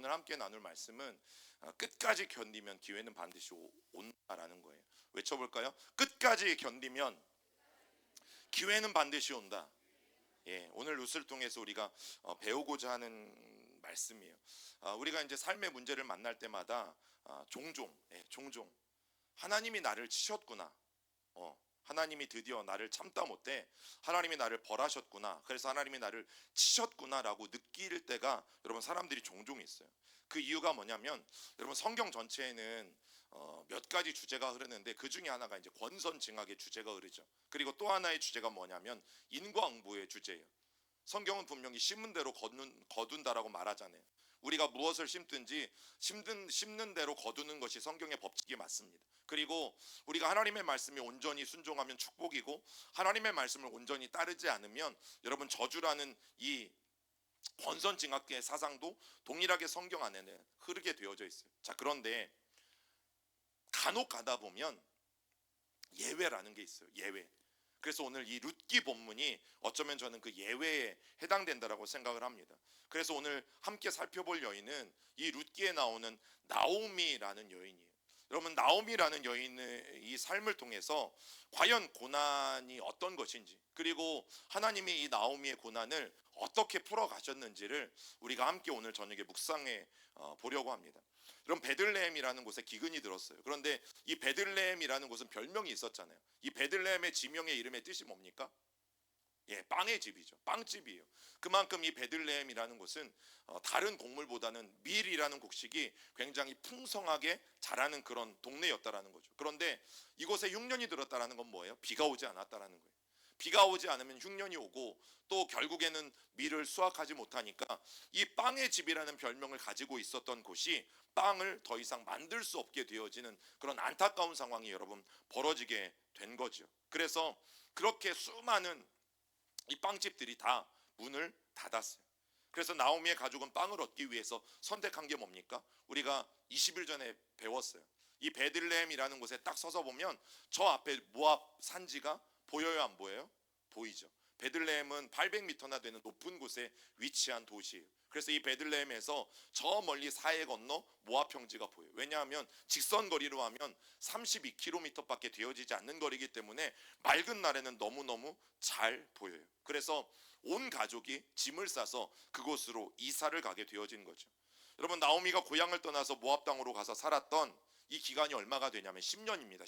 오늘 함께 나눌 말씀은 끝까지 견디면 기회는 반드시 온다라는 거예요. 외쳐볼까요? 끝까지 견디면 기회는 반드시 온다. 예, 오늘 루스를 통해서 우리가 배우고자 하는 말씀이에요. 우리가 이제 삶의 문제를 만날 때마다 종종 하나님이 나를 치셨구나. 하나님이 드디어 나를 참다 못해 하나님이 나를 벌하셨구나, 그래서 하나님이 나를 치셨구나라고 느낄 때가 여러분 사람들이 종종 있어요. 그 이유가 뭐냐면 여러분 성경 전체에는 몇 가지 주제가 흐르는데 그 중에 하나가 이제 권선징악의 주제가 흐르죠. 그리고 또 하나의 주제가 뭐냐면 인과응보의 주제예요. 성경은 분명히 심은 대로 거둔다라고 말하잖아요. 우리가 무엇을 심든지 심는 대로 거두는 것이 성경의 법칙이 맞습니다. 그리고 우리가 하나님의 말씀에 온전히 순종하면 축복이고, 하나님의 말씀을 온전히 따르지 않으면 여러분 저주라는 이 권선징악의 사상도 동일하게 성경 안에는 흐르게 되어져 있어요. 자, 그런데 간혹 가다 보면 예외라는 게 있어요. 예외. 그래서 오늘 이 룻기 본문이 어쩌면 저는 그 예외에 해당된다라고 생각을 합니다. 그래서 오늘 함께 살펴볼 여인은 이 룻기에 나오는 나오미라는 여인이에요. 여러분, 나오미라는 여인의 이 삶을 통해서 과연 고난이 어떤 것인지, 그리고 하나님이 이 나오미의 고난을 어떻게 풀어가셨는지를 우리가 함께 오늘 저녁에 묵상해 보려고 합니다. 여러분, 베들레헴이라는 곳에 기근이 들었어요. 그런데 이 베들레헴이라는 곳은 별명이 있었잖아요. 이 베들레헴의 지명의 이름의 뜻이 뭡니까? 예, 빵의 집이죠. 빵집이에요. 그만큼 이 베들레헴이라는 곳은 다른 곡물보다는 밀이라는 곡식이 굉장히 풍성하게 자라는 그런 동네였다라는 거죠. 그런데 이곳에 흉년이 들었다라는 건 뭐예요? 비가 오지 않았다라는 거예요. 비가 오지 않으면 흉년이 오고, 또 결국에는 밀을 수확하지 못하니까 이 빵의 집이라는 별명을 가지고 있었던 곳이 빵을 더 이상 만들 수 없게 되어지는 그런 안타까운 상황이 여러분 벌어지게 된 거죠. 그래서 그렇게 수많은 이 빵집들이 다 문을 닫았어요. 그래서 나오미의 가족은 빵을 얻기 위해서 선택한 게 뭡니까? 우리가 20일 전에 배웠어요. 이 베들레헴이라는 곳에 딱 서서 보면 저 앞에 모압 산지가 보여요, 안 보여요? 보이죠. 베들레헴은 800m나 되는 높은 곳에 위치한 도시예요. 그래서 이 베들레헴에서 저 멀리 사해 건너 모압 평지가 보여요. 왜냐하면 직선 거리로 하면 32km밖에 되어지지 않는 거리이기 때문에 맑은 날에는 너무너무 잘 보여요. 그래서 온 가족이 짐을 싸서 그곳으로 이사를 가게 되어진 거죠. 여러분, 나오미가 고향을 떠나서 모압 땅으로 가서 살았던 이 기간이 얼마가 되냐면 10년입니다.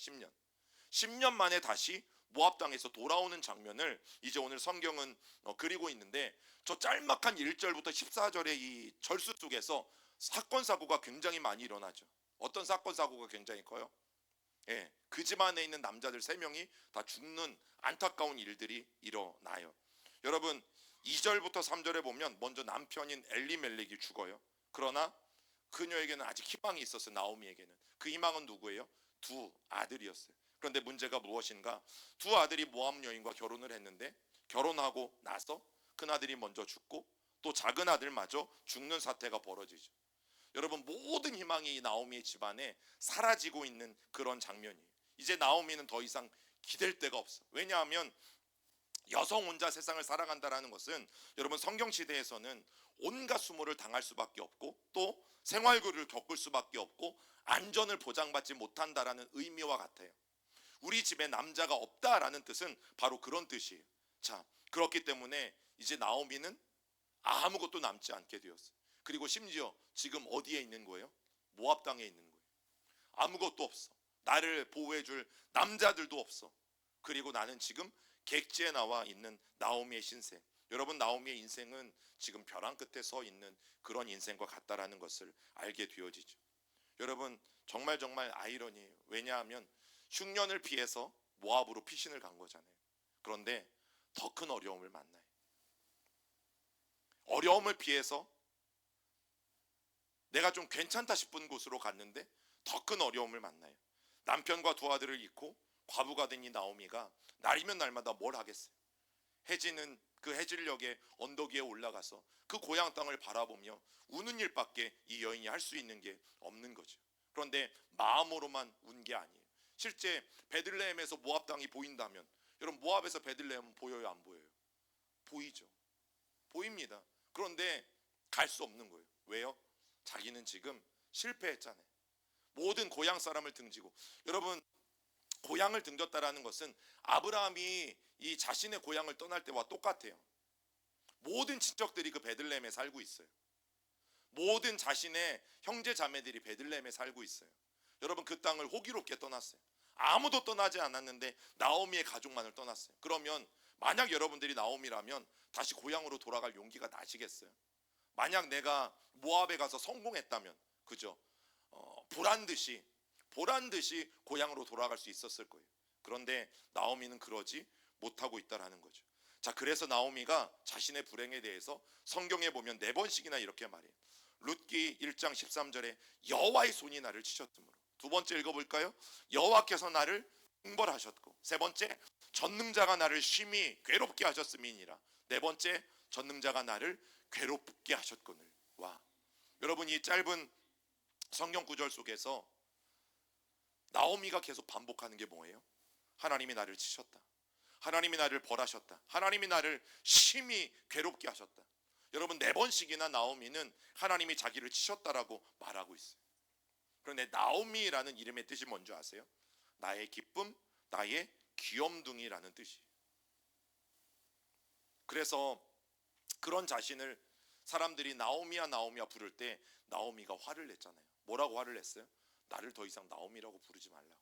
10년 만에 다시 모압 땅에서 돌아오는 장면을 이제 오늘 성경은 그리고 있는데, 저 짤막한 1절부터 14절의 이 절수 속에서 사건 사고가 굉장히 많이 일어나죠. 어떤 사건 사고가 굉장히 커요? 예, 그 집안에 있는 남자들 3명이 다 죽는 안타까운 일들이 일어나요. 여러분, 2절부터 3절에 보면 먼저 남편인 엘리멜렉이 죽어요. 그러나 그녀에게는 아직 희망이 있었어요. 나오미에게는. 그 희망은 누구예요? 2 아들이었어요. 그런데 문제가 무엇인가? 2 아들이 모압 여인과 결혼을 했는데, 결혼하고 나서 큰 아들이 먼저 죽고 또 작은 아들마저 죽는 사태가 벌어지죠. 여러분, 모든 희망이 나오미의 집안에 사라지고 있는 그런 장면이에요. 이제 나오미는 더 이상 기댈 데가 없어. 왜냐하면 여성 혼자 세상을 살아간다는 것은 여러분 성경 시대에서는 온갖 수모를 당할 수밖에 없고, 또 생활고를 겪을 수밖에 없고, 안전을 보장받지 못한다라는 의미와 같아요. 우리 집에 남자가 없다라는 뜻은 바로 그런 뜻이에요. 자, 그렇기 때문에 이제 나오미는 아무것도 남지 않게 되었어요. 그리고 심지어 지금 어디에 있는 거예요? 모압 땅에 있는 거예요. 아무것도 없어. 나를 보호해줄 남자들도 없어. 그리고 나는 지금 객지에 나와 있는 나오미의 신세. 여러분, 나오미의 인생은 지금 벼랑 끝에 서 있는 그런 인생과 같다라는 것을 알게 되어지죠. 여러분, 정말 아이러니해요. 왜냐하면 흉년을 피해서 모압으로 피신을 간 거잖아요. 그런데 더 큰 어려움을 만나요. 어려움을 피해서 내가 좀 괜찮다 싶은 곳으로 갔는데 더 큰 어려움을 만나요. 남편과 2 아들을 잃고 과부가 된 이 나오미가 날이면 날마다 뭘 하겠어요? 해지는 그 해질녘에 언덕 위에 올라가서 그 고향 땅을 바라보며 우는 일밖에 이 여인이 할 수 있는 게 없는 거죠. 그런데 마음으로만 운 게 아니에요. 실제 베들레헴에서 모압 땅이 보인다면, 여러분, 모압에서 베들레헴은 보여요, 안 보여요? 보이죠. 보입니다. 그런데 갈 수 없는 거예요. 왜요? 자기는 지금 실패했잖아요. 모든 고향 사람을 등지고, 여러분 고향을 등졌다라는 것은 아브라함이 이 자신의 고향을 떠날 때와 똑같아요. 모든 친척들이 그 베들레헴에 살고 있어요. 모든 자신의 형제 자매들이 베들레헴에 살고 있어요. 여러분 그 땅을 호기롭게 떠났어요. 아무도 떠나지 않았는데 나오미의 가족만을 떠났어요. 그러면 만약 여러분들이 나오미라면 다시 고향으로 돌아갈 용기가 나시겠어요? 만약 내가 모압에 가서 성공했다면, 그죠? 보란 듯이 고향으로 돌아갈 수 있었을 거예요. 그런데 나오미는 그러지 못하고 있다라는 거죠. 자, 그래서 나오미가 자신의 불행에 대해서 성경에 보면 4번씩이나 이렇게 말해요. 룻기 1장 13절에 여호와의 손이 나를 치셨으므로. 두 번째 읽어볼까요? 여호와께서 나를 징벌하셨고. 세 번째, 전능자가 나를 심히 괴롭게 하셨음이니라. 네 번째, 전능자가 나를 괴롭게 하셨거늘. 와, 여러분 이 짧은 성경 구절 속에서 나오미가 계속 반복하는 게 뭐예요? 하나님이 나를 치셨다, 하나님이 나를 벌하셨다, 하나님이 나를 심히 괴롭게 하셨다. 여러분 4번씩이나 나오미는 하나님이 자기를 치셨다라고 말하고 있어요. 그런데 나오미라는 이름의 뜻이 뭔지 아세요? 나의 기쁨, 나의 귀염둥이라는 뜻이에요. 그래서 그런 자신을 사람들이 나오미야 나오미야 부를 때 나오미가 화를 냈잖아요. 뭐라고 화를 냈어요? 나를 더 이상 나오미라고 부르지 말라고.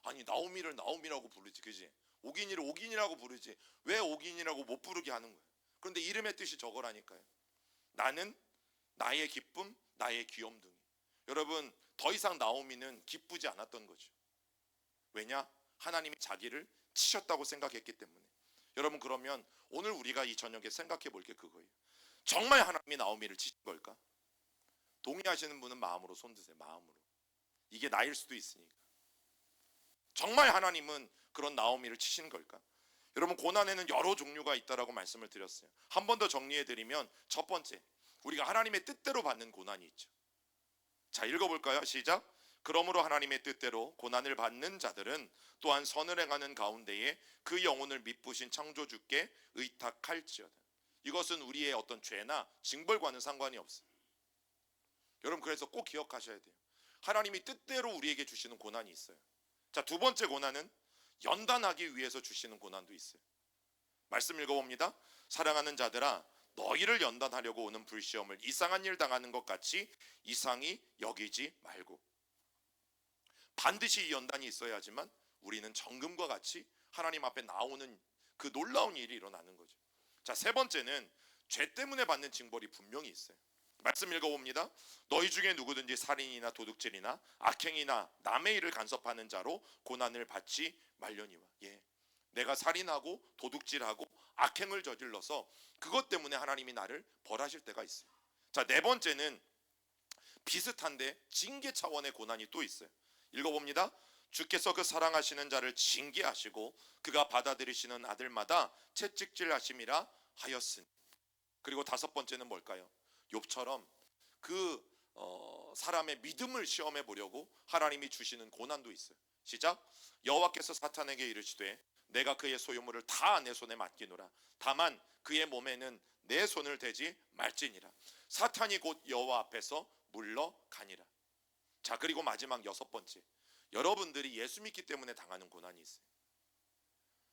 아니 나오미를 나오미라고 부르지, 그지? 오긴이를 오긴이라고 부르지 왜 오긴이라고 못 부르게 하는 거예요? 그런데 이름의 뜻이 저거라니까요. 나는 나의 기쁨, 나의 귀염둥이. 여러분 더 이상 나오미는 기쁘지 않았던 거죠. 왜냐? 하나님이 자기를 치셨다고 생각했기 때문에. 여러분 그러면 오늘 우리가 이 저녁에 생각해 볼 게 그거예요. 정말 하나님이 나오미를 치신 걸까? 동의하시는 분은 마음으로 손드세요. 마음으로. 이게 나일 수도 있으니까. 정말 하나님은 그런 나오미를 치신 걸까? 여러분 고난에는 여러 종류가 있다라고 말씀을 드렸어요. 한 번 더 정리해 드리면 첫 번째, 우리가 하나님의 뜻대로 받는 고난이 있죠. 자, 읽어볼까요? 시작. 그러므로 하나님의 뜻대로 고난을 받는 자들은 또한 선을 행하는 가운데에 그 영혼을 미쁘신 창조주께 의탁할지어다. 이것은 우리의 어떤 죄나 징벌과는 상관이 없어요. 여러분 그래서 꼭 기억하셔야 돼요. 하나님이 뜻대로 우리에게 주시는 고난이 있어요. 자, 두 번째 고난은 연단하기 위해서 주시는 고난도 있어요. 말씀 읽어봅니다. 사랑하는 자들아, 너희를 연단하려고 오는 불시험을 이상한 일 당하는 것 같이 이상히 여기지 말고. 반드시 이 연단이 있어야지만 우리는 정금과 같이 하나님 앞에 나오는 그 놀라운 일이 일어나는 거죠. 자, 세 번째는 죄 때문에 받는 징벌이 분명히 있어요. 말씀 읽어봅니다. 너희 중에 누구든지 살인이나 도둑질이나 악행이나 남의 일을 간섭하는 자로 고난을 받지 말려니와. 내가 살인하고 도둑질하고 악행을 저질러서 그것 때문에 하나님이 나를 벌하실 때가 있어요. 자, 네 번째는 비슷한데 징계 차원의 고난이 또 있어요. 읽어봅니다. 주께서 그 사랑하시는 자를 징계하시고 그가 받아들이시는 아들마다 채찍질하심이라 하였으니. 그리고 다섯 번째는 뭘까요? 욥처럼 그 사람의 믿음을 시험해 보려고 하나님이 주시는 고난도 있어요. 시작. 여호와께서 사탄에게 이르시되 내가 그의 소유물을 다 내 손에 맡기노라. 다만 그의 몸에는 내 손을 대지 말지니라. 사탄이 곧 여호와 앞에서 물러가니라. 자, 그리고 마지막 여섯 번째, 여러분들이 예수 믿기 때문에 당하는 고난이 있어요.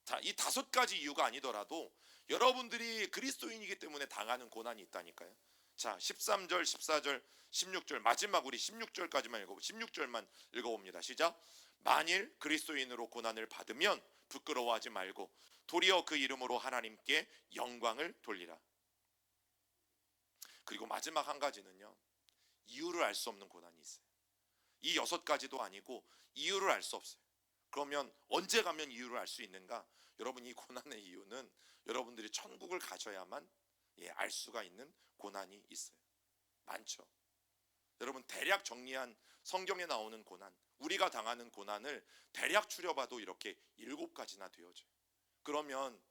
자, 이 5가지 이유가 아니더라도 여러분들이 그리스도인이기 때문에 당하는 고난이 있다니까요. 자, 13절, 14절, 16절, 마지막 우리 16절까지만 16절만 읽어봅니다. 시작. 만일 그리스도인으로 고난을 받으면 부끄러워하지 말고 도리어 그 이름으로 하나님께 영광을 돌리라. 그리고 마지막 한 가지는요, 이유를 알 수 없는 고난이 있어요. 이 6가지도 아니고 이유를 알 수 없어요. 그러면 언제 가면 이유를 알 수 있는가? 여러분 이 고난의 이유는 여러분들이 천국을 가셔야만 알 수가 있는 고난이 있어요. 많죠. 여러분 대략 정리한 성경에 나오는 고난, 우리가 당하는 고난을 대략 추려봐도 이렇게 7가지나 되어져요. 그러면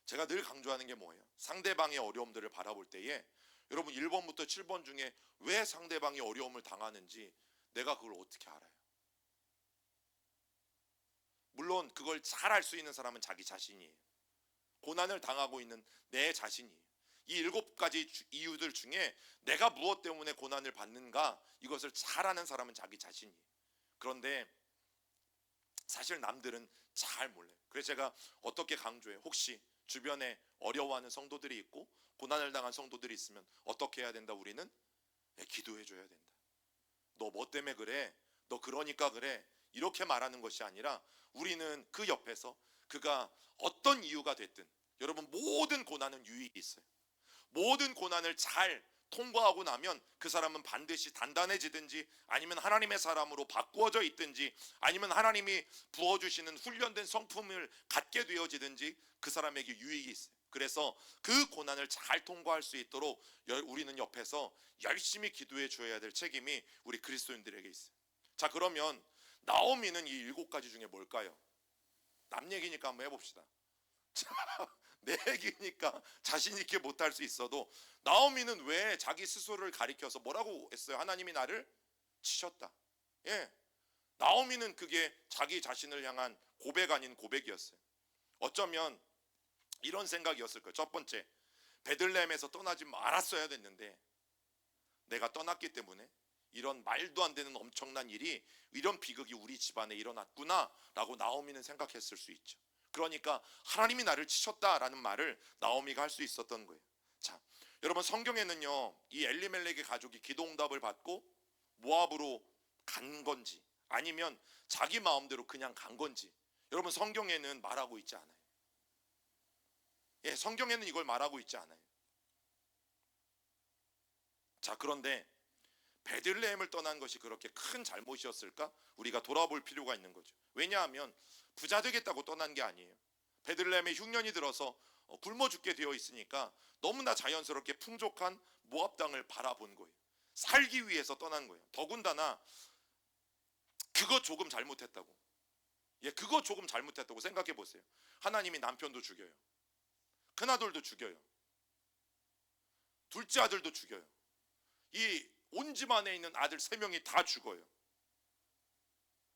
제가 늘 강조하는 게 뭐예요? 상대방의 어려움들을 바라볼 때에 여러분 1번부터 7번 중에 왜 상대방이 어려움을 당하는지 내가 그걸 어떻게 알아요? 물론 그걸 잘 알 수 있는 사람은 자기 자신이에요. 고난을 당하고 있는 내 자신이에요. 이 7가지 이유들 중에 내가 무엇 때문에 고난을 받는가, 이것을 잘 아는 사람은 자기 자신이에요. 그런데 사실 남들은 잘 몰라요. 그래서 제가 어떻게 강조해요? 혹시 주변에 어려워하는 성도들이 있고 고난을 당한 성도들이 있으면 어떻게 해야 된다? 우리는 기도해 줘야 된다. 너 뭐 때문에 그래? 너 그러니까 그래? 이렇게 말하는 것이 아니라 우리는 그 옆에서 그가 어떤 이유가 됐든, 여러분 모든 고난은 유익이 있어요. 모든 고난을 잘 통과하고 나면 그 사람은 반드시 단단해지든지, 아니면 하나님의 사람으로 바꾸어져 있든지, 아니면 하나님이 부어주시는 훈련된 성품을 갖게 되어지든지 그 사람에게 유익이 있어요. 그래서 그 고난을 잘 통과할 수 있도록 우리는 옆에서 열심히 기도해 줘야 될 책임이 우리 그리스도인들에게 있어요. 자, 그러면 나오미는 이 7가지 중에 뭘까요? 남 얘기니까 한번 해봅시다. 내 얘기니까 자신 있게 못할 수 있어도, 나오미는 왜 자기 스스로를 가리켜서 뭐라고 했어요? 하나님이 나를 치셨다. 예, 나오미는 그게 자기 자신을 향한 고백 아닌 고백이었어요. 어쩌면 이런 생각이었을 거예요. 첫 번째, 베들레헴에서 떠나지 말았어야 됐는데 내가 떠났기 때문에 이런 말도 안 되는 엄청난 일이, 이런 비극이 우리 집안에 일어났구나 라고 나오미는 생각했을 수 있죠. 그러니까 하나님이 나를 치셨다라는 말을 나오미가 할 수 있었던 거예요. 자, 여러분 성경에는요, 이 엘리멜렉의 가족이 기도응답을 받고 모압으로 간 건지 아니면 자기 마음대로 그냥 간 건지, 여러분 성경에는 말하고 있지 않아요. 예, 성경에는 이걸 말하고 있지 않아요. 자, 그런데 베들레헴을 떠난 것이 그렇게 큰 잘못이었을까? 우리가 돌아볼 필요가 있는 거죠. 왜냐하면 부자 되겠다고 떠난 게 아니에요. 베들레헴에 흉년이 들어서 굶어 죽게 되어 있으니까 너무나 자연스럽게 풍족한 모압 땅을 바라본 거예요. 살기 위해서 떠난 거예요. 더군다나 그거 조금 잘못했다고, 그거 조금 잘못했다고 생각해 보세요. 하나님이 남편도 죽여요. 큰아들도 죽여요. 둘째 아들도 죽여요. 이 온 집안에 있는 아들 3명이 다 죽어요.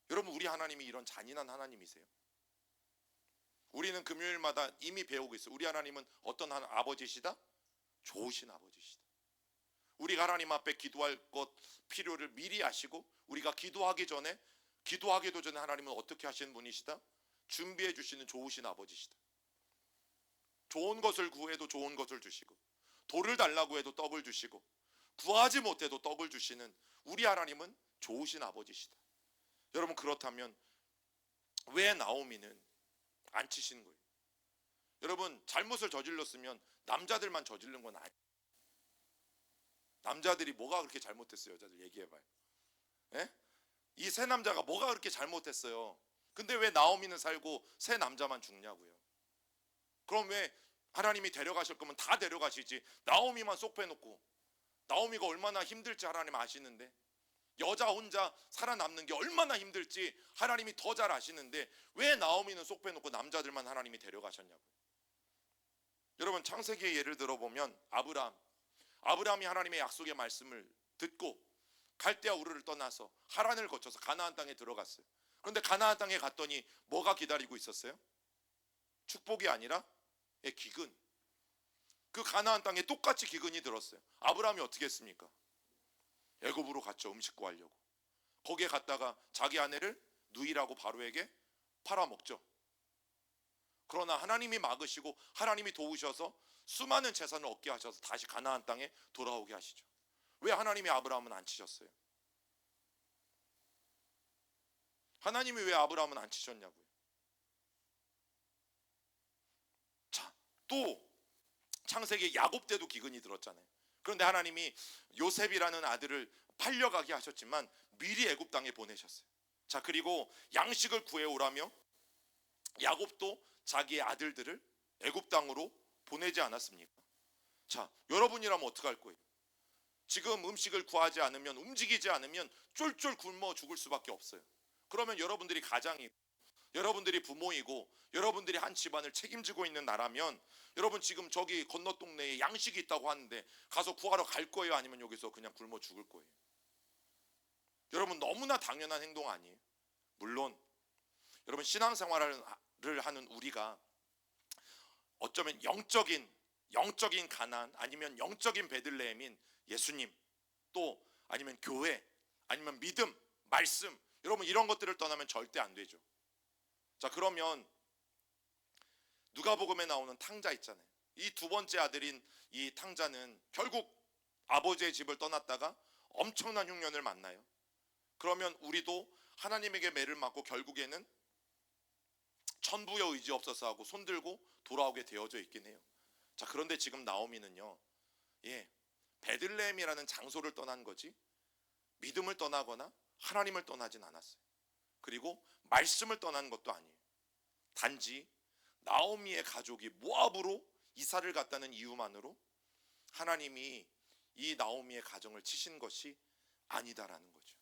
여러분, 우리 하나님이 이런 잔인한 하나님이세요? 우리는 금요일마다 이미 배우고 있어요. 우리 하나님은 어떤 아버지시다? 좋으신 아버지시다. 우리가 하나님 앞에 기도할 것 필요를 미리 아시고, 우리가 기도하기도 전에 하나님은 어떻게 하시는 분이시다? 준비해 주시는 좋으신 아버지시다. 좋은 것을 구해도 좋은 것을 주시고, 돌을 달라고 해도 떡을 주시고, 구하지 못해도 떡을 주시는 우리 하나님은 좋으신 아버지시다. 여러분, 그렇다면 왜 나오미는 안 치신 거예요? 여러분, 잘못을 저질렀으면 남자들만 저지른 건 아니에요. 남자들이 뭐가 그렇게 잘못했어요? 여자들 얘기해봐요. 예? 이 세 남자가 뭐가 그렇게 잘못했어요? 근데 왜 나오미는 살고 세 남자만 죽냐고요? 그럼 왜 하나님이 데려가실 거면 다 데려가시지, 나오미만 쏙 빼놓고, 나오미가 얼마나 힘들지 하나님 아시는데, 여자 혼자 살아남는 게 얼마나 힘들지 하나님이 더 잘 아시는데 왜 나오미는 쏙 빼놓고 남자들만 하나님이 데려가셨냐고요. 여러분, 창세기의 예를 들어보면 아브라함이 하나님의 약속의 말씀을 듣고 갈대아 우르를 떠나서 하란을 거쳐서 가나안 땅에 들어갔어요. 그런데 가나안 땅에 갔더니 뭐가 기다리고 있었어요? 축복이 아니라 기근. 그 가나안 땅에 똑같이 기근이 들었어요. 아브라함이 어떻게 했습니까? 애굽으로 갔죠. 음식 구하려고. 거기에 갔다가 자기 아내를 누이라고 바로에게 팔아먹죠. 그러나 하나님이 막으시고 하나님이 도우셔서 수많은 재산을 얻게 하셔서 다시 가나안 땅에 돌아오게 하시죠. 왜 하나님이 아브라함은 안 치셨어요? 하나님이 왜 아브라함은 안 치셨냐고요. 자, 또 창세기 야곱 때도 기근이 들었잖아요. 그런데 하나님이 요셉이라는 아들을 팔려가게 하셨지만 미리 애굽 땅에 보내셨어요. 자, 그리고 양식을 구해오라며 야곱도 자기의 아들들을 애굽 땅으로 보내지 않았습니까? 자, 여러분이라면 어떡할 거예요? 지금 음식을 구하지 않으면, 움직이지 않으면 쫄쫄 굶어 죽을 수밖에 없어요. 그러면 여러분들이 가장이고, 여러분들이 부모이고, 여러분들이 한 집안을 책임지고 있는 나라면, 여러분 지금 저기 건너 동네에 양식이 있다고 하는데 가서 구하러 갈 거예요? 아니면 여기서 그냥 굶어 죽을 거예요? 여러분, 너무나 당연한 행동 아니에요? 물론 여러분, 신앙생활을 하는 우리가 어쩌면 영적인 영적인 가나안 아니면 영적인 베들레헴인 예수님, 또 아니면 교회, 아니면 믿음, 말씀, 여러분 이런 것들을 떠나면 절대 안 되죠. 자, 그러면 누가복음에 나오는 탕자 있잖아요. 이 두 번째 아들인 이 탕자는 결국 아버지의 집을 떠났다가 엄청난 흉년을 만나요. 그러면 우리도 하나님에게 매를 맞고 결국에는 천부여 의지 없어서 하고 손들고 돌아오게 되어져 있긴 해요. 자, 그런데 지금 나오미는요, 베들레헴이라는 장소를 떠난 거지 믿음을 떠나거나 하나님을 떠나진 않았어요. 그리고 말씀을 떠난 것도 아니에요. 단지 나오미의 가족이 모압으로 이사를 갔다는 이유만으로 하나님이 이 나오미의 가정을 치신 것이 아니다라는 거죠.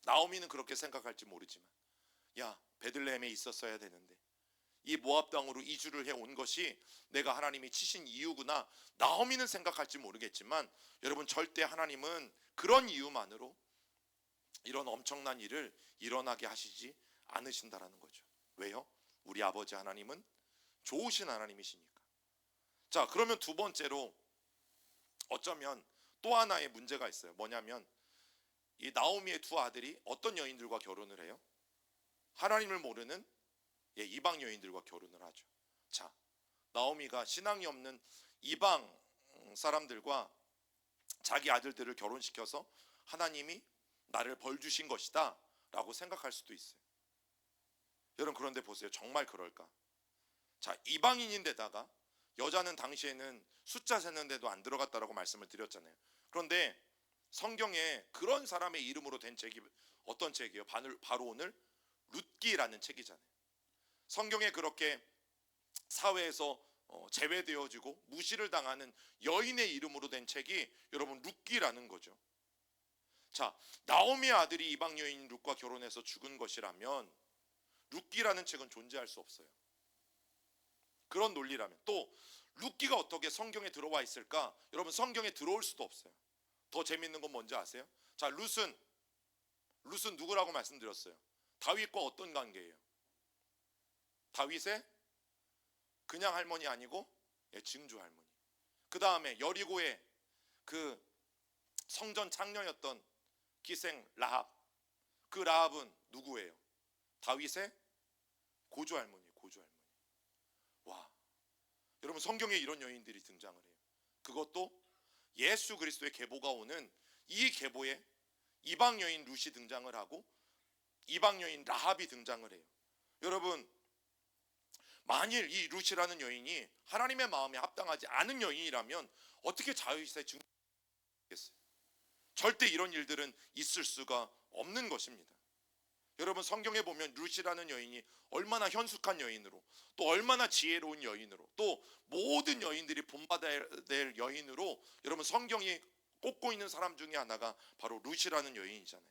나오미는 그렇게 생각할지 모르지만, 야, 베들레헴에 있었어야 되는데 이 모압 땅으로 이주를 해온 것이 내가 하나님이 치신 이유구나, 나오미는 생각할지 모르겠지만, 여러분 절대 하나님은 그런 이유만으로 이런 엄청난 일을 일어나게 하시지 않으신다라는 거죠. 왜요? 우리 아버지 하나님은 좋으신 하나님이시니까. 자, 그러면 두 번째로 어쩌면 또 하나의 문제가 있어요. 뭐냐면 이 나오미의 두 아들이 어떤 여인들과 결혼을 해요? 하나님을 모르는 이방 여인들과 결혼을 하죠. 자, 나오미가 신앙이 없는 이방 사람들과 자기 아들들을 결혼시켜서 하나님이 나를 벌 주신 것이다 라고 생각할 수도 있어요. 여러분, 그런데 보세요. 정말 그럴까? 자, 이방인인데다가 여자는 당시에는 숫자 세는데도 안 들어갔다라고 말씀을 드렸잖아요. 그런데 성경에 그런 사람의 이름으로 된 책이 어떤 책이에요? 바로 오늘 룻기라는 책이잖아요. 성경에 그렇게 사회에서 제외되어지고 무시를 당하는 여인의 이름으로 된 책이 여러분 룻기라는 거죠. 자, 나오미의 아들이 이방 여인 룻과 결혼해서 죽은 것이라면 룻기라는 책은 존재할 수 없어요. 그런 논리라면. 또 룻기가 어떻게 성경에 들어와 있을까? 여러분, 성경에 들어올 수도 없어요. 더 재밌는 건 뭔지 아세요? 자, 룻은 누구라고 말씀드렸어요? 다윗과 어떤 관계예요? 다윗의 그냥 할머니 아니고 증조 할머니. 그 다음에 여리고의 그 성전 창녀였던 기생 라합. 그 라합은 누구예요? 다윗의 고조 할머니, 고조 할머니. 와, 여러분 성경에 이런 여인들이 등장을 해요. 그것도 예수 그리스도의 계보가 오는 이 계보에 이방 여인 룻이 등장을 하고 이방 여인 라합이 등장을 해요. 여러분, 만일 이 룻이라는 여인이 하나님의 마음에 합당하지 않은 여인이라면 어떻게 다윗의 증거겠어요? 절대 이런 일들은 있을 수가 없는 것입니다. 여러분, 성경에 보면 룻이라는 여인이 얼마나 현숙한 여인으로, 또 얼마나 지혜로운 여인으로, 또 모든 여인들이 본받아야 될 여인으로 여러분 성경이 꼽고 있는 사람 중에 하나가 바로 룻이라는 여인이잖아요.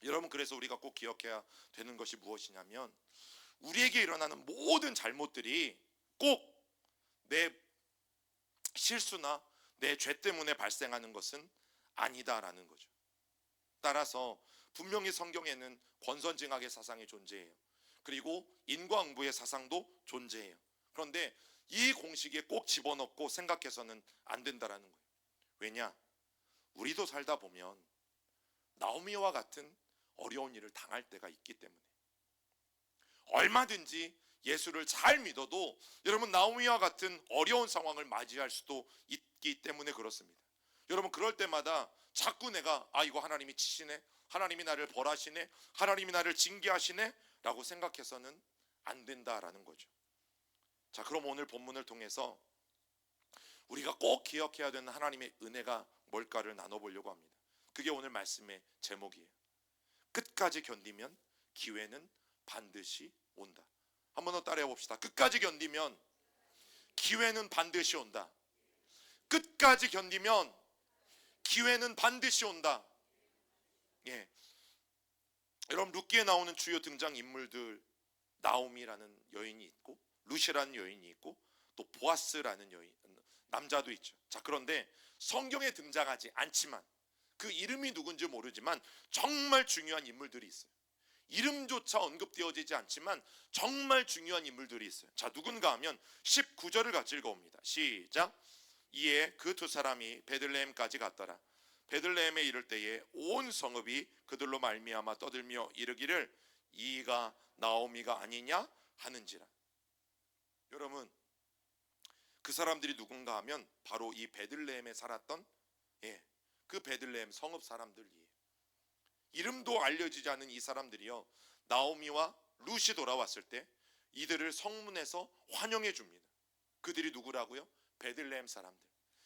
여러분, 그래서 우리가 꼭 기억해야 되는 것이 무엇이냐면 우리에게 일어나는 모든 잘못들이 꼭 내 실수나 내 죄 때문에 발생하는 것은 아니다라는 거죠. 따라서 분명히 성경에는 권선징악의 사상이 존재해요. 그리고 인과응보의 사상도 존재해요. 그런데 이 공식에 꼭 집어넣고 생각해서는 안 된다라는 거예요. 왜냐? 우리도 살다 보면 나오미와 같은 어려운 일을 당할 때가 있기 때문에. 얼마든지 예수를 잘 믿어도 여러분 나오미와 같은 어려운 상황을 맞이할 수도 있기 때문에 그렇습니다. 여러분, 그럴 때마다 자꾸 내가 이거 하나님이 치시네, 하나님이 나를 벌하시네, 하나님이 나를 징계하시네 라고 생각해서는 안 된다라는 거죠. 자, 그럼 오늘 본문을 통해서 우리가 꼭 기억해야 되는 하나님의 은혜가 뭘까를 나눠보려고 합니다. 그게 오늘 말씀의 제목이에요. 끝까지 견디면 기회는 반드시 온다. 한 번 더 따라해 봅시다. 끝까지 견디면 기회는 반드시 온다. 끝까지 견디면 기회는 반드시 온다. 여러분, 룻기에 나오는 주요 등장 인물들, 나오미라는 여인이 있고 룻이라는 여인이 있고 또 보아스라는 여인, 남자도 있죠. 자, 그런데 성경에 등장하지 않지만 그 이름이 누군지 모르지만 정말 중요한 인물들이 있어요. 이름조차 언급되어지지 않지만 정말 중요한 인물들이 있어요. 자, 누군가 하면 19절을 같이 읽어옵니다. 시작. 이에 그 두 사람이 베들레헴까지 갔더라. 베들레헴에 이를 때에 온 성읍이 그들로 말미암아 떠들며 이르기를 이가 나오미가 아니냐 하는지라. 여러분, 그 사람들이 누군가 하면 바로 이 베들레헴에 살았던 그 베들레헴 성읍 사람들이에요. 이름도 알려지지 않은 이 사람들이요, 나오미와 룻이 돌아왔을 때 이들을 성문에서 환영해 줍니다. 그들이 누구라고요? 베들레헴 사람들.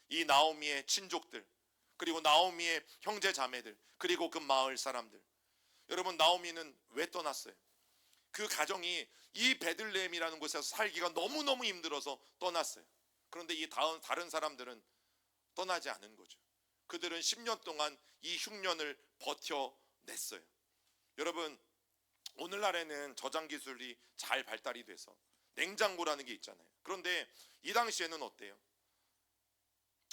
이 나오미의 친족들, 그리고 나오미의 형제 자매들, 그리고 그 마을 사람들. 여러분, 나오미는 왜 떠났어요? 그 가정이 이 베들레헴이라는 곳에서 살기가 너무너무 힘들어서 떠났어요. 그런데 이 다른 사람들은 떠나지 않은 거죠. 그들은 10년 동안 이 흉년을 버텨냈어요. 여러분, 오늘날에는 저장 기술이 잘 발달이 돼서 냉장고라는 게 있잖아요. 그런데 이 당시에는 어때요?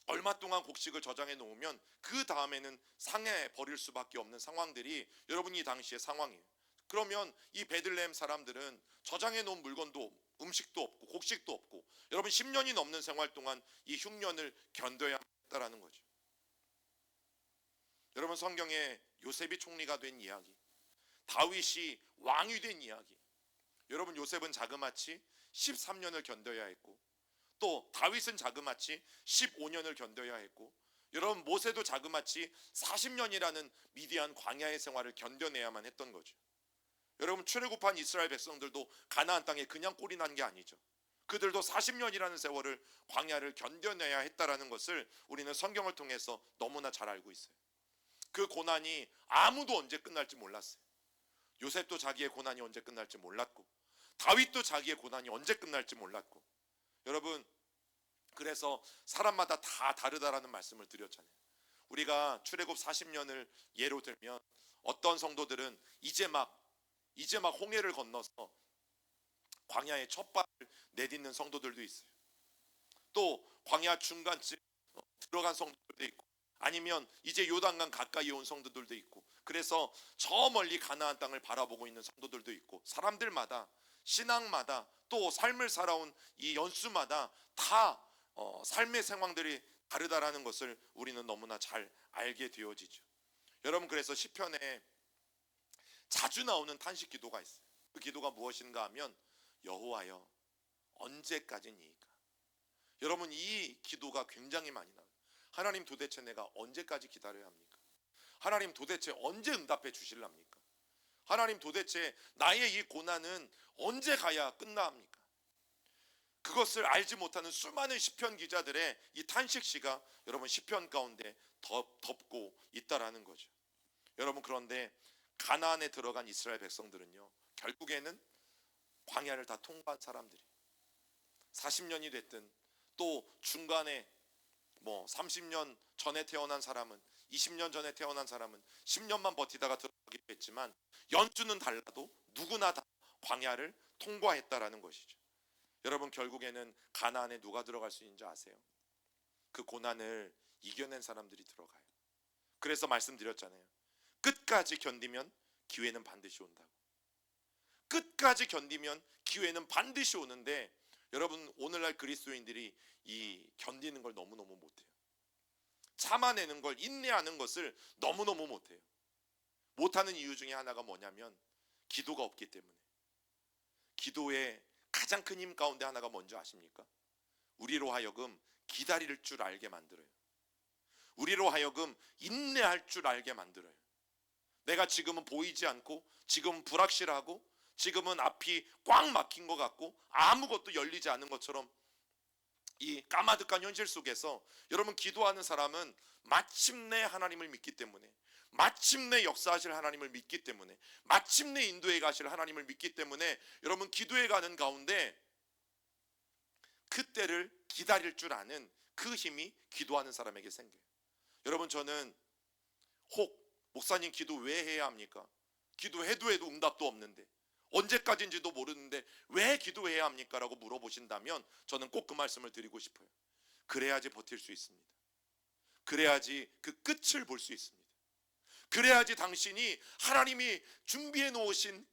얼마 동안 곡식을 저장해 놓으면 그 다음에는 상해 버릴 수밖에 없는 상황들이 여러분 이 당시의 상황이에요. 그러면 이 베들레헴 사람들은 저장해 놓은 물건도 음식도 없고 곡식도 없고 여러분 10년이 넘는 생활 동안 이 흉년을 견뎌야 했다라는 거죠. 여러분, 성경에 요셉이 총리가 된 이야기, 다윗이 왕이 된 이야기. 여러분, 요셉은 자그마치 13년을 견뎌야 했고, 또 다윗은 자그마치 15년을 견뎌야 했고, 여러분 모세도 자그마치 40년이라는 미디안 광야의 생활을 견뎌내야만 했던 거죠. 여러분, 출애굽한 이스라엘 백성들도 가나안 땅에 그냥 꼴이 난 게 아니죠. 그들도 40년이라는 세월을 광야를 견뎌내야 했다라는 것을 우리는 성경을 통해서 너무나 잘 알고 있어요. 그 고난이 아무도 언제 끝날지 몰랐어요. 요셉도 자기의 고난이 언제 끝날지 몰랐고, 다윗도 자기의 고난이 언제 끝날지 몰랐고. 여러분, 그래서 사람마다 다 다르다라는 말씀을 드렸잖아요. 우리가 출애굽 40년을 예로 들면 어떤 성도들은 이제 막 홍해를 건너서 광야의 첫 발을 내딛는 성도들도 있어요. 또 광야 중간쯤 들어간 성도들도 있고, 아니면 이제 요단강 가까이 온 성도들도 있고, 그래서 저 멀리 가나안 땅을 바라보고 있는 성도들도 있고, 사람들마다 신앙마다 또 삶을 살아온 이 연수마다 다 삶의 상황들이 다르다라는 것을 우리는 너무나 잘 알게 되어지죠. 여러분, 그래서 시편에 자주 나오는 탄식 기도가 있어요. 그 기도가 무엇인가 하면 여호와여 언제까지니까. 여러분, 이 기도가 굉장히 많이 나와요. 하나님, 도대체 내가 언제까지 기다려야 합니까? 하나님, 도대체 언제 응답해 주실랍니까? 하나님, 도대체 나의 이 고난은 언제 가야 끝나합니까? 그것을 알지 못하는 수많은 시편 기자들의 이 탄식시가 여러분 시편 가운데 덮고 있다라는 거죠. 여러분, 그런데 가나안에 들어간 이스라엘 백성들은요, 결국에는 광야를 다 통과한 사람들이 40년이 됐든, 또 중간에 30년 전에 태어난 사람은, 20년 전에 태어난 사람은 10년만 버티다가 들어가기도 했지만, 연수는 달라도 누구나 다 광야를 통과했다라는 것이죠. 여러분, 결국에는 가나안에 누가 들어갈 수 있는지 아세요? 그 고난을 이겨낸 사람들이 들어가요. 그래서 말씀드렸잖아요. 끝까지 견디면 기회는 반드시 온다고. 끝까지 견디면 기회는 반드시 오는데, 여러분, 오늘날 그리스도인들이 이 견디는 걸 너무너무 못해요. 참아내는 걸, 인내하는 것을 너무너무 못해요. 못하는 이유 중에 하나가 뭐냐면 기도가 없기 때문에. 기도의 가장 큰 힘 가운데 하나가 뭔지 아십니까? 우리로 하여금 기다릴 줄 알게 만들어요. 우리로 하여금 인내할 줄 알게 만들어요. 내가 지금은 보이지 않고, 지금은 불확실하고, 지금은 앞이 꽉 막힌 것 같고 아무것도 열리지 않은 것처럼 이 까마득한 현실 속에서 여러분, 기도하는 사람은 마침내 하나님을 믿기 때문에, 마침내 역사하실 하나님을 믿기 때문에, 마침내 인도해 가실 하나님을 믿기 때문에 여러분, 기도해 가는 가운데 그때를 기다릴 줄 아는 그 힘이 기도하는 사람에게 생겨요. 여러분, 저는 혹 목사님 기도 왜 해야 합니까? 기도해도 해도 응답도 없는데, 언제까지인지도 모르는데 왜 기도해야 합니까? 라고 물어보신다면 저는 꼭 그 말씀을 드리고 싶어요. 그래야지 버틸 수 있습니다. 그래야지 그 끝을 볼 수 있습니다. 그래야지 당신이 하나님이 준비해 놓으신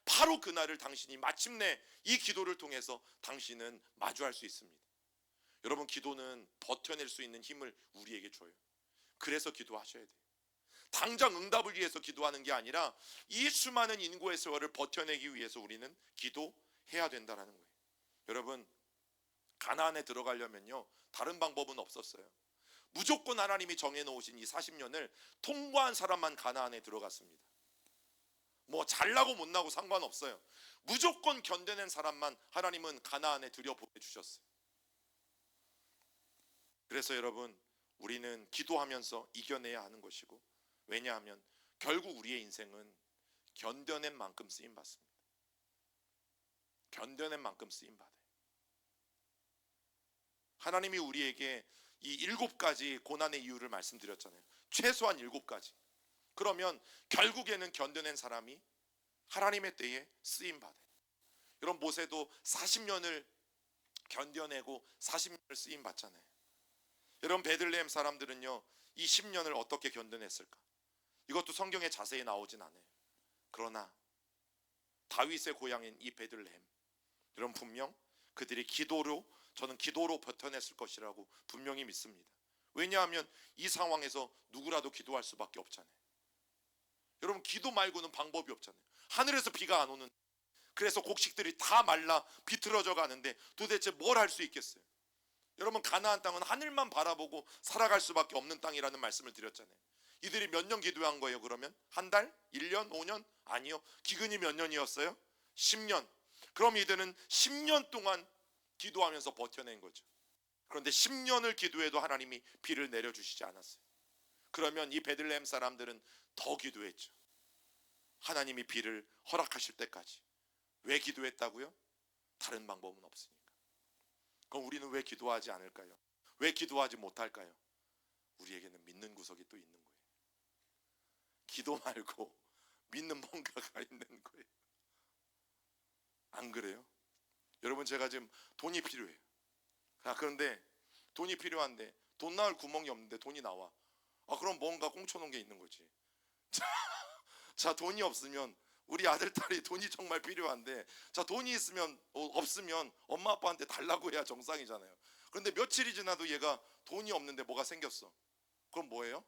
바로 그날을 당신이 마침내 이 기도를 통해서 당신은 마주할 수 있습니다. 여러분, 기도는 버텨낼 수 있는 힘을 우리에게 줘요. 그래서 기도하셔야 돼요. 당장 응답을 위해서 기도하는 게 아니라 이 수많은 인고의 세월을 버텨내기 위해서 우리는 기도해야 된다는 거예요. 여러분, 가나안에 들어가려면요, 다른 방법은 없었어요. 무조건 하나님이 정해놓으신 이 40년을 통과한 사람만 가나안에 들어갔습니다. 뭐 잘나고 못나고 상관없어요. 무조건 견뎌낸 사람만 하나님은 가나안에 들여보내주셨어요. 그래서 여러분, 우리는 기도하면서 이겨내야 하는 것이고, 왜냐하면 결국 우리의 인생은 견뎌낸 만큼 쓰임받습니다. 견뎌낸 만큼 쓰임받아요. 하나님이 우리에게 이 7가지 고난의 이유를 말씀드렸잖아요. 최소한 7가지. 그러면 결국에는 견뎌낸 사람이 하나님의 때에 쓰임받아요. 여러분, 모세도 40년을 견뎌내고 40년을 쓰임받잖아요. 여러분, 베들레헴 사람들은요, 이 10년을 어떻게 견뎌냈을까? 이것도 성경에 자세히 나오진 않아요. 그러나 다윗의 고향인 이 베들레헴, 여러분, 분명 그들이 저는 기도로 버텨냈을 것이라고 분명히 믿습니다. 왜냐하면 이 상황에서 누구라도 기도할 수밖에 없잖아요. 여러분, 기도 말고는 방법이 없잖아요. 하늘에서 비가 안 오는, 그래서 곡식들이 다 말라 비틀어져 가는데 도대체 뭘 할 수 있겠어요? 여러분, 가나안 땅은 하늘만 바라보고 살아갈 수밖에 없는 땅이라는 말씀을 드렸잖아요. 이들이 몇 년 기도한 거예요? 그러면 한 달? 1년? 5년? 아니요. 기근이 몇 년이었어요? 10년. 그럼 이들은 10년 동안 기도하면서 버텨낸 거죠. 그런데 10년을 기도해도 하나님이 비를 내려주시지 않았어요. 그러면 이 베들레헴 사람들은 더 기도했죠. 하나님이 비를 허락하실 때까지. 왜 기도했다고요? 다른 방법은 없으니까. 그럼 우리는 왜 기도하지 않을까요? 왜 기도하지 못할까요? 우리에게는 믿는 구석이 또 있는 거예요. 기도 말고 믿는 뭔가가 있는 거예요. 안 그래요? 여러분, 제가 지금 돈이 필요해요. 그런데 돈이 필요한데 돈 나올 구멍이 없는데 돈이 나와. 그럼 뭔가 꽁쳐놓은 게 있는 거지. 자, 돈이 없으면 우리 아들, 딸이 돈이 정말 필요한데, 자, 돈이 있으면 없으면 엄마 아빠한테 달라고 해야 정상이잖아요. 그런데 며칠이 지나도 얘가 돈이 없는데 뭐가 생겼어. 그럼 뭐예요?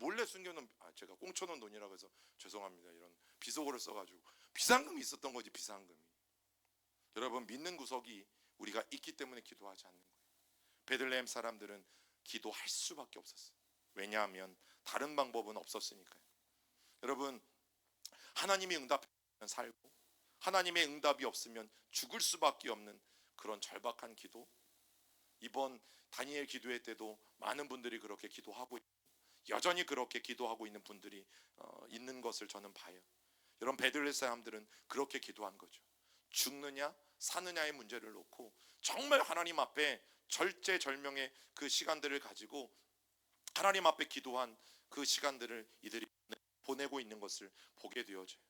몰래 숨겨놓은, 제가 꽁쳐놓은 돈이라고 해서 죄송합니다, 이런 비속어를 써가지고 비상금이 있었던 거지, 비상금이. 여러분, 믿는 구석이 우리가 있기 때문에 기도하지 않는 거예요. 베들레헴 사람들은 기도할 수밖에 없었어요. 왜냐하면 다른 방법은 없었으니까요. 여러분, 하나님이 응답하면 살고 하나님의 응답이 없으면 죽을 수밖에 없는 그런 절박한 기도. 이번 다니엘 기도회 때도 많은 분들이 그렇게 기도하고 있고, 여전히 그렇게 기도하고 있는 분들이 있는 것을 저는 봐요. 여러분, 베들레헴 사람들은 그렇게 기도한 거죠. 죽느냐 사느냐의 문제를 놓고 정말 하나님 앞에 절제절명의 그 시간들을 가지고 하나님 앞에 기도한 그 시간들을 이들이 보내고 있는 것을 보게 되어져요.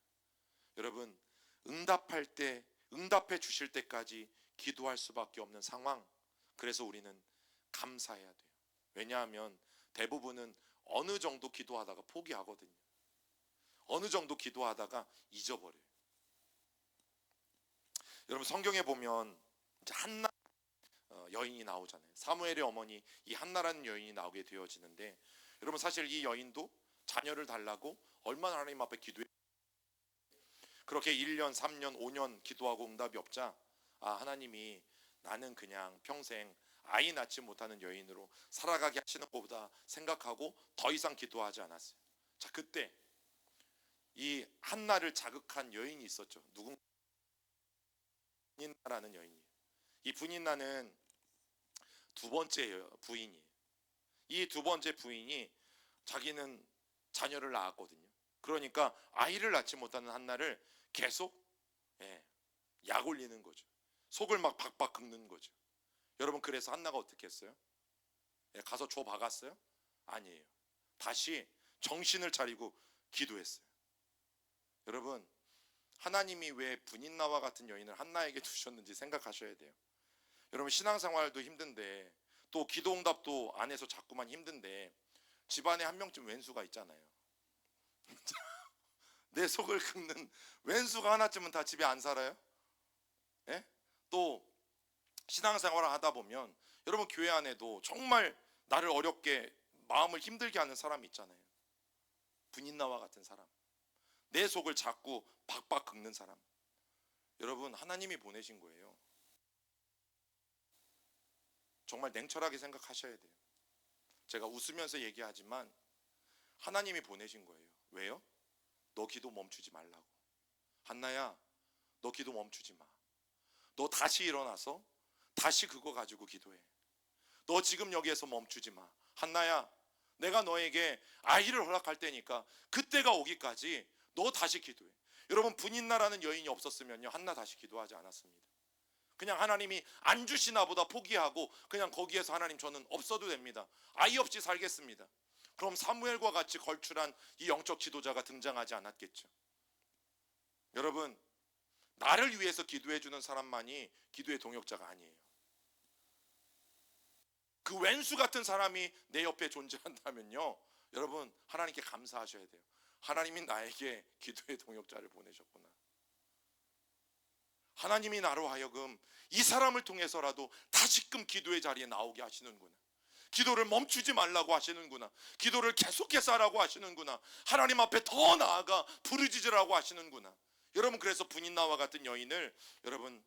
여러분, 응답해 주실 때까지 기도할 수밖에 없는 상황. 그래서 우리는 감사해야 돼요. 왜냐하면 대부분은 어느 정도 기도하다가 포기하거든요. 어느 정도 기도하다가 잊어버려요. 여러분, 성경에 보면 이제 한나 여인이 나오잖아요. 사무엘의 어머니 이 한나라는 여인이 나오게 되어지는데, 여러분, 사실 이 여인도 자녀를 달라고 얼마나 하나님 앞에 기도해. 그렇게 1년, 3년, 5년 기도하고 응답이 없자, 하나님이 나는 그냥 평생 아이 낳지 못하는 여인으로 살아가게 하시는 것보다 생각하고 더 이상 기도하지 않았어요. 자, 그때 이 한나를 자극한 여인이 있었죠. 누군가? 분인나라는 여인이에요. 이 분인나는 두 번째 부인이에요. 이 두 번째 부인이 자기는 자녀를 낳았거든요. 그러니까 아이를 낳지 못하는 한나를 계속 약 올리는 거죠. 속을 막 박박 긁는 거죠. 여러분, 그래서 한나가 어떻게 했어요? 가서 줘 박았어요? 아니에요. 다시 정신을 차리고 기도했어요. 여러분, 하나님이 왜 분인나와 같은 여인을 한나에게 두셨는지 생각하셔야 돼요. 여러분, 신앙생활도 힘든데 또 기도응답도 안 해서 자꾸만 힘든데, 집안에 한 명쯤 왼수가 있잖아요. 내 속을 긁는 왼수가 하나쯤은 다 집에 안 살아요? 예? 또 신앙생활을 하다 보면 여러분 교회 안에도 정말 나를 어렵게 마음을 힘들게 하는 사람이 있잖아요. 분인나와 같은 사람, 내 속을 자꾸 박박 긁는 사람. 여러분 하나님이 보내신 거예요. 정말 냉철하게 생각하셔야 돼요. 제가 웃으면서 얘기하지만 하나님이 보내신 거예요. 왜요? 너 기도 멈추지 말라고. 한나야, 너 기도 멈추지 마. 너 다시 일어나서 다시 그거 가지고 기도해. 너 지금 여기에서 멈추지 마. 한나야, 내가 너에게 아이를 허락할 때니까 그때가 오기까지 너 다시 기도해. 여러분 분인나라는 여인이 없었으면요 한나 다시 기도하지 않았습니다. 그냥 하나님이 안 주시나 보다 포기하고 그냥 거기에서 하나님 저는 없어도 됩니다. 아이 없이 살겠습니다. 그럼 사무엘과 같이 걸출한 이 영적 지도자가 등장하지 않았겠죠. 여러분 나를 위해서 기도해 주는 사람만이 기도의 동역자가 아니에요. 그 왼수 같은 사람이 내 옆에 존재한다면요 여러분 하나님께 감사하셔야 돼요. 하나님이 나에게 기도의 동역자를 보내셨구나. 하나님이 나로 하여금 이 사람을 통해서라도 다시금 기도의 자리에 나오게 하시는구나. 기도를 멈추지 말라고 하시는구나. 기도를 계속해서 하라고 하시는구나. 하나님 앞에 더 나아가 부르짖으라고 하시는구나. 여러분 그래서 분인나와 같은 여인을 여러분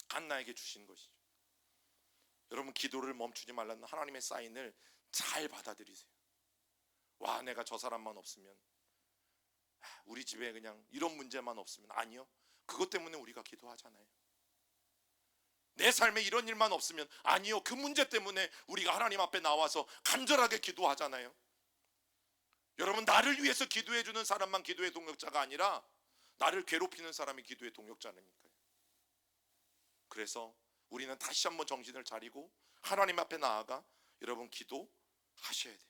한나에게 주신 것이죠. 여러분 기도를 멈추지 말라는 하나님의 사인을 잘 받아들이세요. 와 내가 저 사람만 없으면, 우리 집에 그냥 이런 문제만 없으면, 아니요 그것 때문에 우리가 기도하잖아요. 내 삶에 이런 일만 없으면, 아니요 그 문제 때문에 우리가 하나님 앞에 나와서 간절하게 기도하잖아요. 여러분 나를 위해서 기도해 주는 사람만 기도의 동역자가 아니라 나를 괴롭히는 사람이 기도의 동역자니까요. 그래서 우리는 다시 한번 정신을 차리고 하나님 앞에 나아가 여러분 기도하셔야 돼요.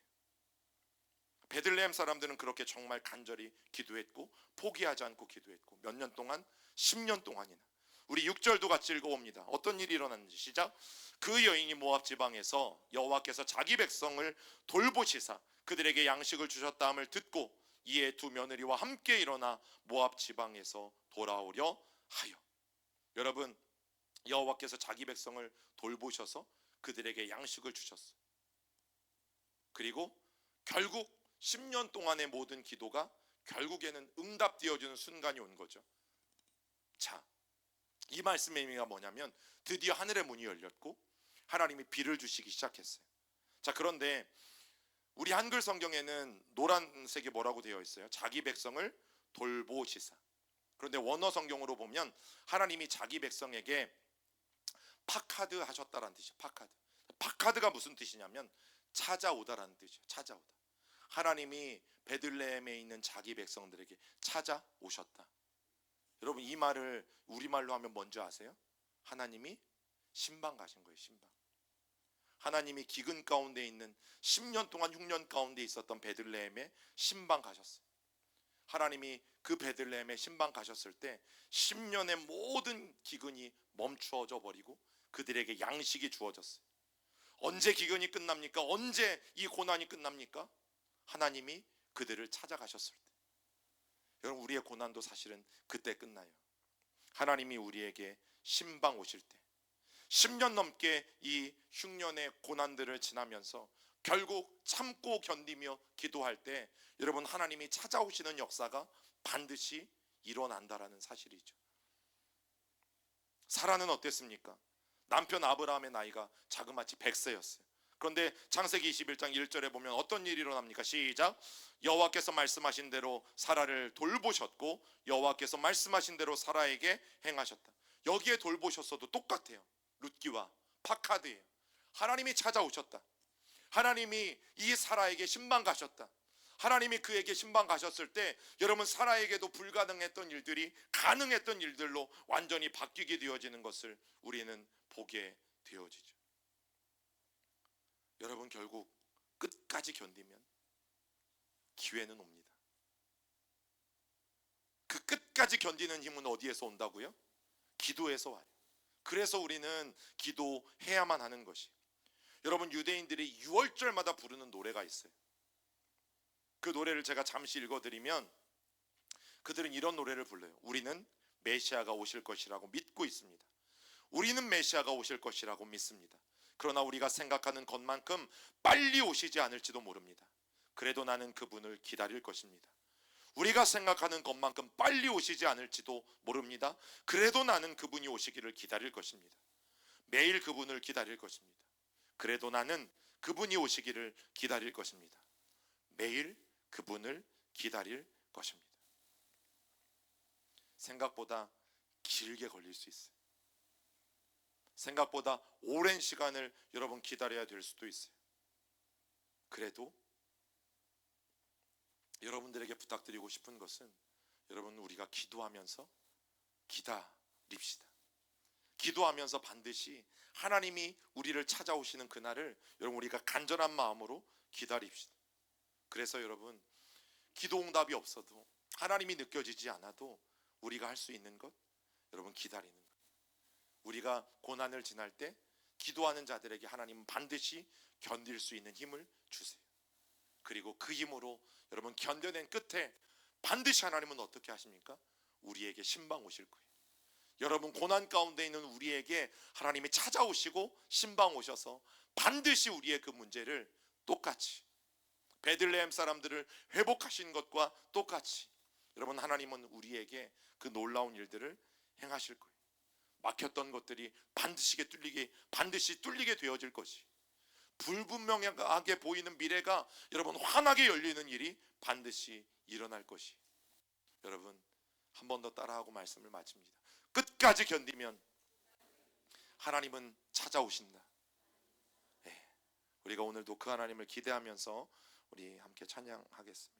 베들레헴 사람들은 그렇게 정말 간절히 기도했고 포기하지 않고 기도했고 몇 년 동안 10년 동안이나. 우리 6절도 같이 읽어봅니다. 어떤 일이 일어났는지 시작. 그 여인이 모압 지방에서 여호와께서 자기 백성을 돌보시사 그들에게 양식을 주셨다 함을 듣고 이에 두 며느리와 함께 일어나 모압 지방에서 돌아오려 하여. 여러분 여호와께서 자기 백성을 돌보셔서 그들에게 양식을 주셨어요. 그리고 결국 10년 동안의 모든 기도가 결국에는 응답되어지는 순간이 온 거죠. 자, 이 말씀의 의미가 뭐냐면 드디어 하늘의 문이 열렸고 하나님이 비를 주시기 시작했어요. 자, 그런데 우리 한글 성경에는 노란색이 뭐라고 되어 있어요? 자기 백성을 돌보시사. 그런데 원어 성경으로 보면 하나님이 자기 백성에게 파카드 하셨다라는 뜻이에요. 파카드. 파카드가 무슨 뜻이냐면 찾아오다라는 뜻이에요. 찾아오다. 하나님이 베들레헴에 있는 자기 백성들에게 찾아오셨다. 여러분 이 말을 우리말로 하면 뭔지 아세요? 하나님이 신방 가신 거예요. 신방. 하나님이 기근 가운데 있는 10년 동안 흉년 가운데 있었던 베들레헴에 신방 가셨어요. 하나님이 그 베들레헴에 신방 가셨을 때 10년의 모든 기근이 멈추어져 버리고 그들에게 양식이 주어졌어요. 언제 기근이 끝납니까? 언제 이 고난이 끝납니까? 하나님이 그들을 찾아가셨을 때. 여러분 우리의 고난도 사실은 그때 끝나요. 하나님이 우리에게 신방 오실 때 10년 넘게 이 흉년의 고난들을 지나면서 결국 참고 견디며 기도할 때 여러분 하나님이 찾아오시는 역사가 반드시 일어난다라는 사실이죠. 사라는 어땠습니까? 남편 아브라함의 나이가 자그마치 100세였어요. 그런데 창세기 21장 1절에 보면 어떤 일이 일어납니까? 시작. 여호와께서 말씀하신 대로 사라를 돌보셨고 여호와께서 말씀하신 대로 사라에게 행하셨다. 여기에 돌보셨어도 똑같아요. 룻기와 파카드예요. 하나님이 찾아오셨다. 하나님이 이 사라에게 신방 가셨다. 하나님이 그에게 신방 가셨을 때 여러분 사라에게도 불가능했던 일들이 가능했던 일들로 완전히 바뀌게 되어지는 것을 우리는 보게 되어지죠. 여러분 결국 끝까지 견디면 기회는 옵니다. 그 끝까지 견디는 힘은 어디에서 온다고요? 기도에서 와요. 그래서 우리는 기도해야만 하는 것이. 여러분 유대인들이 6월절마다 부르는 노래가 있어요. 그 노래를 제가 잠시 읽어드리면 그들은 이런 노래를 불러요. 우리는 메시아가 오실 것이라고 믿고 있습니다. 우리는 메시아가 오실 것이라고 믿습니다. 그러나 우리가 생각하는 것만큼 빨리 오시지 않을지도 모릅니다. 그래도 나는 그분을 기다릴 것입니다. 우리가 생각하는 것만큼 빨리 오시지 않을지도 모릅니다. 그래도 나는 그분이 오시기를 기다릴 것입니다. 매일 그분을 기다릴 것입니다. 그래도 나는 그분이 오시기를 기다릴 것입니다. 매일 그분을 기다릴 것입니다. 생각보다 길게 걸릴 수 있어요. 생각보다 오랜 시간을 여러분 기다려야 될 수도 있어요. 그래도 여러분들에게 부탁드리고 싶은 것은 여러분 우리가 기도하면서 기다립시다. 기도하면서 반드시 하나님이 우리를 찾아오시는 그날을 여러분 우리가 간절한 마음으로 기다립시다. 그래서 여러분 기도 응답이 없어도 하나님이 느껴지지 않아도 우리가 할 수 있는 것 여러분 기다리는 것. 우리가 고난을 지날 때 기도하는 자들에게 하나님은 반드시 견딜 수 있는 힘을 주세요. 그리고 그 힘으로 여러분 견뎌낸 끝에 반드시 하나님은 어떻게 하십니까? 우리에게 신방 오실 거예요. 여러분 고난 가운데 있는 우리에게 하나님이 찾아오시고 신방 오셔서 반드시 우리의 그 문제를 똑같이 베들레헴 사람들을 회복하신 것과 똑같이 여러분 하나님은 우리에게 그 놀라운 일들을 행하실 거예요. 막혔던 것들이 반드시 뚫리게 되어질 것이, 불분명하게 보이는 미래가 여러분 환하게 열리는 일이 반드시 일어날 것이. 여러분 한 번 더 따라하고 말씀을 마칩니다. 끝까지 견디면 하나님은 찾아오신다. 네, 우리가 오늘도 그 하나님을 기대하면서 우리 함께 찬양하겠습니다.